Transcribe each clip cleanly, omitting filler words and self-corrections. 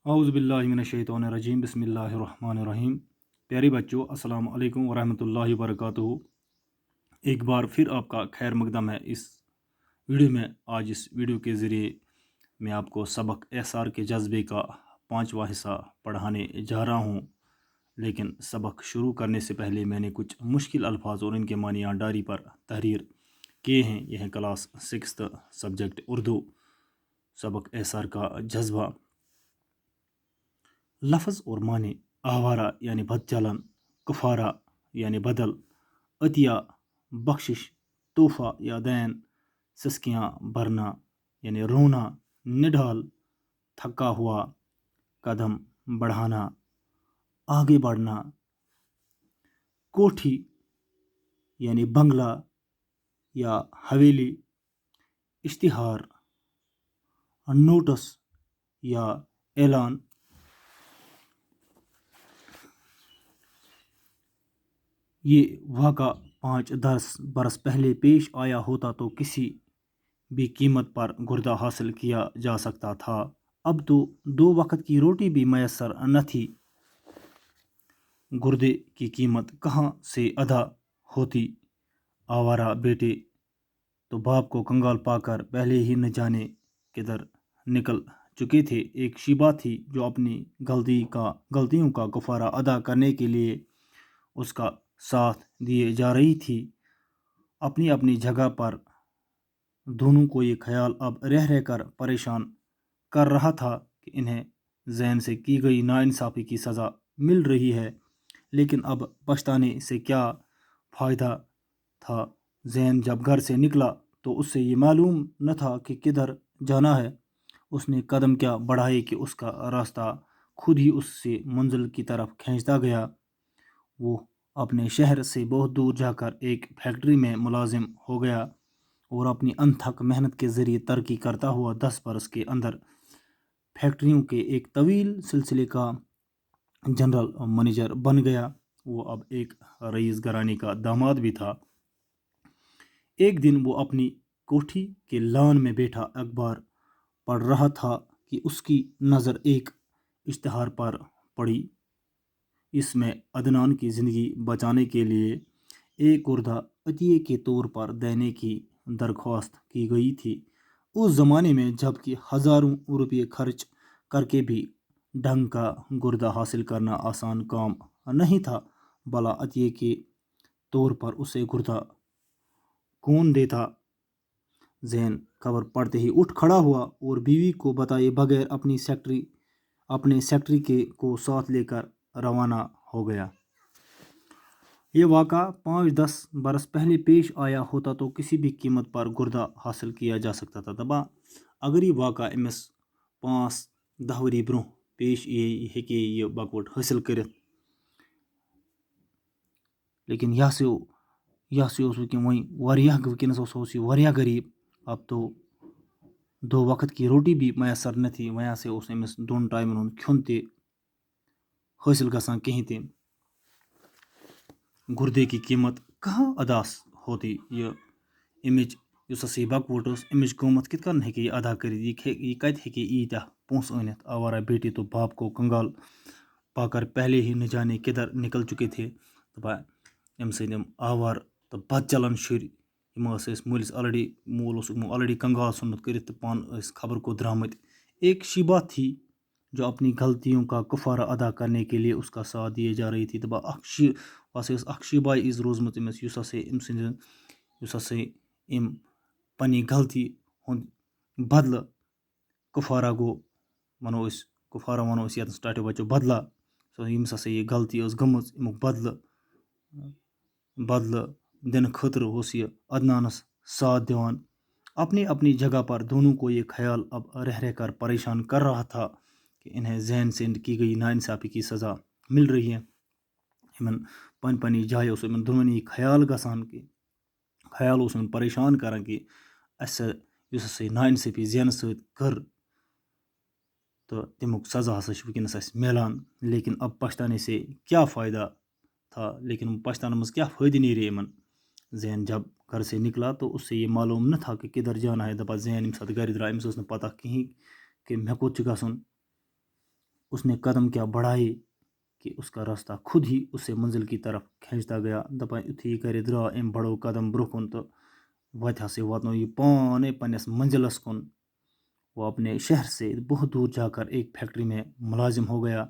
औज़ुबिल्लाहिमिनश्शैतानिर्रजीम बिस्मिल्लाहिर्रहमानिर्रहीम। प्यारे बच्चों, अस्सलाम वालेकुम वरहमतुल्लाहि वबरकातुहू। एक बार फिर आपका खैर मकदम है इस वीडियो में। आज इस वीडियो के ज़रिए मैं आपको सबक एहसार के जज्बे का पांचवा हिस्सा पढ़ाने जा रहा हूँ। लेकिन सबक शुरू करने से पहले मैंने कुछ मुश्किल अल्फाज और इनके मानी डायरी पर तहरीर किए हैं। यह है क्लास 6 सब्जेक्ट उर्दू, सबक एहसार का जज्बा। लफ्ज़ और माने: आवारा यानी बदचलन, कुफारा यानी बदल, अतिया बख्शिश, तोहफा या दैन, सस्कियाँ भरना यानी रोना, निढाल थका हुआ, कदम बढ़ाना, आगे बढ़ना, कोठी यानी बंगला या हवेली, इश्तिहार, नोटिस या ऐलान। ये वाक़ा 5-10 बरस पहले पेश आया होता तो किसी भी कीमत पर गुर्दा हासिल किया जा सकता था। अब तो 2 वक्त की रोटी भी मैसर न थी। गुर्दे की कीमत कहाँ से अदा होती। आवारा बेटे तो बाप को कंगाल पाकर पहले ही न जाने किधर निकल चुके थे। एक शीबा थी जो अपनी गलतियों का कफारा अदा करने के लिए उसका साथ दिए जा रही थी। अपनी अपनी जगह पर दोनों को ये ख्याल अब रह रह कर परेशान कर रहा था कि इन्हें जैन से की गई नाइंसाफ़ी की सज़ा मिल रही है। लेकिन अब पछताने से क्या फ़ायदा था। जैन जब घर से निकला तो उससे ये मालूम न था कि किधर जाना है। उसने कदम क्या बढ़ाए कि उसका रास्ता खुद ही उससे मंजिल की तरफ खींचता गया। वो अपने शहर से बहुत दूर जाकर एक फैक्ट्री में मुलाजिम हो गया और अपनी अनथक मेहनत के ज़रिए तरक्की करता हुआ 10 बरस के अंदर फैक्ट्रियों के एक तवील सिलसिले का जनरल मैनेजर बन गया। वो अब एक रईस घराने का दामाद भी था। एक दिन वो अपनी कोठी के लान में बैठा अखबार पढ़ रहा था कि उसकी नज़र एक इश्तिहार पर पड़ी। इसमें अदनान की ज़िंदगी बचाने के लिए एक गुर्दा अतिये के तौर पर देने की दरख्वास्त की गई थी। उस ज़माने में जबकि हज़ारों रुपये खर्च करके भी ढंग का गुर्दा हासिल करना आसान काम नहीं था, भला अतिये के तौर पर उसे गुर्दा कौन देता। जैन खबर पढ़ते ही उठ खड़ा हुआ और बीवी को बताए बगैर अपने सेक्रेटरी के को साथ लेकर रवाना हो गया। ये वाक़ा 5-10 बरस पहले पेश आया होता तो किसी भी कीमत पर गुर्दा हासिल किया जा सकता था। दबा अगर ये वाक़ा अमिस 5-10 वरी ब्रोह पेश हेके ये बकवट हासिल कर, लेकिन यह से वहीं वरिया गरीब। अब तो 2 वक्त की रोटी भी मैसर न थी। वहाँ से उस अमिस 2 टाइमन खुन ते हासिल गसान कहीं ते। गुर्दे की कीमत कहाँ अदा होती। ये अमिच बकवट अमिच कीमत कित कन हेके अदा कर, ये कत हेके ईत्या पोंस अनित। आवारा बेटे तो बाप को कंगाल पाकर पहले ही न जाने किधर निकल चुके थे। दपा अम सम आवार तो बद चलन शुर मूलिस ऑलरेडी कंगाल सुनत कर पान खबर को द्रामत। एक शिबा थी जो अपनी गलतियों का कफारा अदा करने के लिए उसका साथ दिए जा रही थी। दपा शिबा इज़ रोजमत अम पनी गलती हुंद बदल कफारा गो वनो कफारा वनो स्टार्ट बचो बदला। सो ये गलती गमज अमुक बदल दिन खतर यह अदनानस साथ दिवान। अपनी अपनी जगह पर दोनों को ये ख्याल अब रह रह कर परेशान कर रहा था कि इन्हें जहन से की गई नाइंसाफ़ी की सज़ा मिल रही है। इन पन पनी जाए दोनों ख्याल गसान कि ख्याल परेशान करान कि नाइंसाफ़ी जैन सत कर तो तमुक सज़ा हसा वनस मिलान। लेकिन अब पछताने से क्या फ़ायदा था। लेकिन पछताने में क्या फ़ायदे नहीं रहे इमन। जैन जब घर से निकला तो उससे ये मालूम न था कि किधर जाना है। दपा जैन अम साथ घर द्रा अमिस न पता कहीं कि मे कोत गसन। اس نے قدم کیا بڑھائے کہ اس کا راستہ خود ہی اسے منزل کی طرف کھینچتا گیا دپان یُتھُے یہِ کَرِ درٛاو أمۍ بڑو قدم برٛونٛہہ کُن تہٕ واتہِ ہسا واتنو یہ پانے پننِس منزلس کُن. وہ اپنے شہر سے بہت دور جا کر ایک فیکٹری میں ملازم ہو گیا.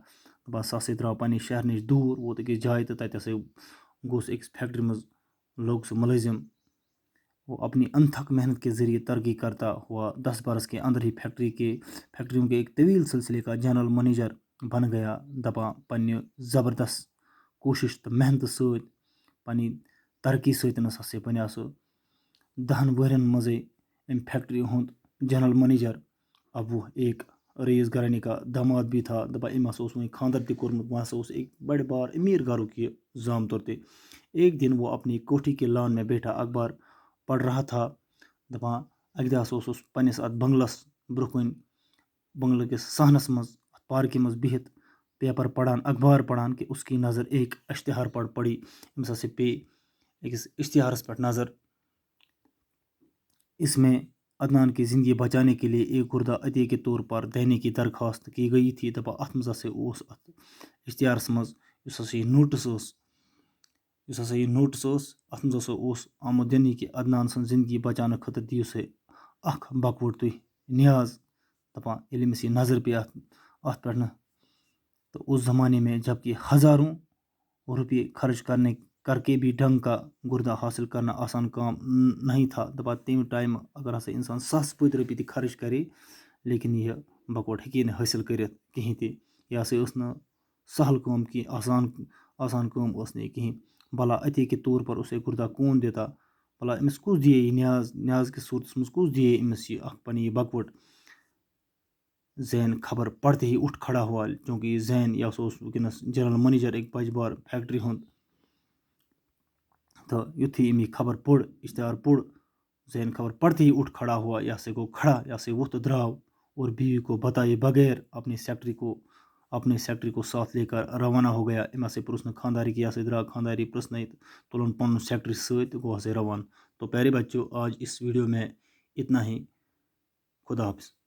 دپان سُہ ہسا درٛاو پننہِ شہر نِش دوٗر ووت أکِس جایہِ تہٕ تتہِ ہسا گوٚو سُہ أکِس فیکٹری منٛز لوگ سُہ ملٲزم. وہ اپنی انتھک محنت کے ذریعے ترقی کرتا ہوا 10 برس کے اندر ہی فیکٹریوں کے ایک طویل سلسلے کا جنرل منیجر بن گیا. دپان پننہِ زبردست کوشش تہٕ محنت سۭتۍ پننہِ ترقی سۭتۍ ہسا بنیٛو سُہ 10 ؤرین منٛزے امہِ فیکٹری ہُنٛد جنرل منیجر. اب وہ ایک رئیس گھرانے کا داماد بھی تھا. دپان أمۍ ہسا اوس وۄنۍ خاندر تہِ کوٚرمُت. وہ ہسا اوس ایک بڑے بار امیر گھرُک یہ زامتُر تہِ. ایک دن وہ اپنی کوٹھی کے لان میں بیٹھا اخبار پڑھ رہا تھا. دپان اکہِ دۄہ ہسا اوس پننِس اتھ بنگلس برٛونٛہہ کُن بنگلہٕ کِس صحنس منٛز پارکہِ منٛز بِہِتھ پیپر پڑھان اخبار پڑھان کہ اس کی نظر ایک اشتہار پر پڑی. أمِس ہسا پے أکِس اشتہارس پٮ۪ٹھ نظر. اس میں عدنان کی زندگی بچانے کے لیے ایک گردہ عطیے کے طور پر دینے کی درخواست کی گئی تھی. دپان اتھ منٛز ہسا اوس اتھ اشتہارس منٛز یُس ہسا یہِ نوٹس اوس اتھ منٛز ہسا اوس آمُت دِنہٕ کہ عدنان سٕنٛز زندگی بچاونہٕ خٲطرٕ دِیِو سا اکھ بکوٹ تُہۍ نیاز. دپان ییٚلہِ أمِس یہِ نظر پے اتھ پٮ۪ٹھ تو اس زمانے میں جبکہ ہزاروں روپئے خرچ کر کے بھی ڈھنگ کا گردہ حاصل کرنا آسان کام نہیں تھا. دپان تمہِ ٹائم اگر ہسا انسان ساسہٕ پٔتۍ رۄپیہِ تہِ خرچ کرے لیکن یہ بکوٹ ہیٚکے نہٕ حٲصِل کٔرِتھ کِہیٖنۍ تہِ. یہِ ہسا ٲس نہٕ سہل کٲم کینٛہہ آسان کٲم ٲس نہٕ یہِ کِہیٖنۍ. بھلا عطیے کے طور پر اسے گردہ کون دیتا. بھلا أمِس کُس دِیے یہِ نیاز کِس صوٗرتس منٛز کُس دِیے أمِس یہِ اکھ پنٕنۍ یہِ بکوٹ. زین خبر پڑتے ہی اٹھ کھڑا ہوا چونکہ یہ زین یہ ہسا اوس وٕنکیٚنس جنرل منیجر ایک بجہِ بار فیکٹری ہُنٛد. تو یُتھُے أمۍ یہِ خبر پوٚر اشتہار پوٚر زین خبر پڑتے ہی اٹھ کھڑا ہوا. یہ ہسا گوٚو کھڑا. یہ ہسا ووٚتھ تہٕ درٛاو اور بیوی کو بتائے بغیر اپنے سیکٹری کو ساتھ لے کر روانہ ہو گیا. أمۍ ہسا پرُژھ نہٕ خانداری کہ یہ ہسا درٛاو خانداری پرٛژھنٲیِتھ تُلُن پنُن سیکٹری سۭتۍ تہٕ گوٚو ہسا روانہ. تو پیارے بچوں آج اس ویڈیو میں اتنا ہی. خدا حافظ.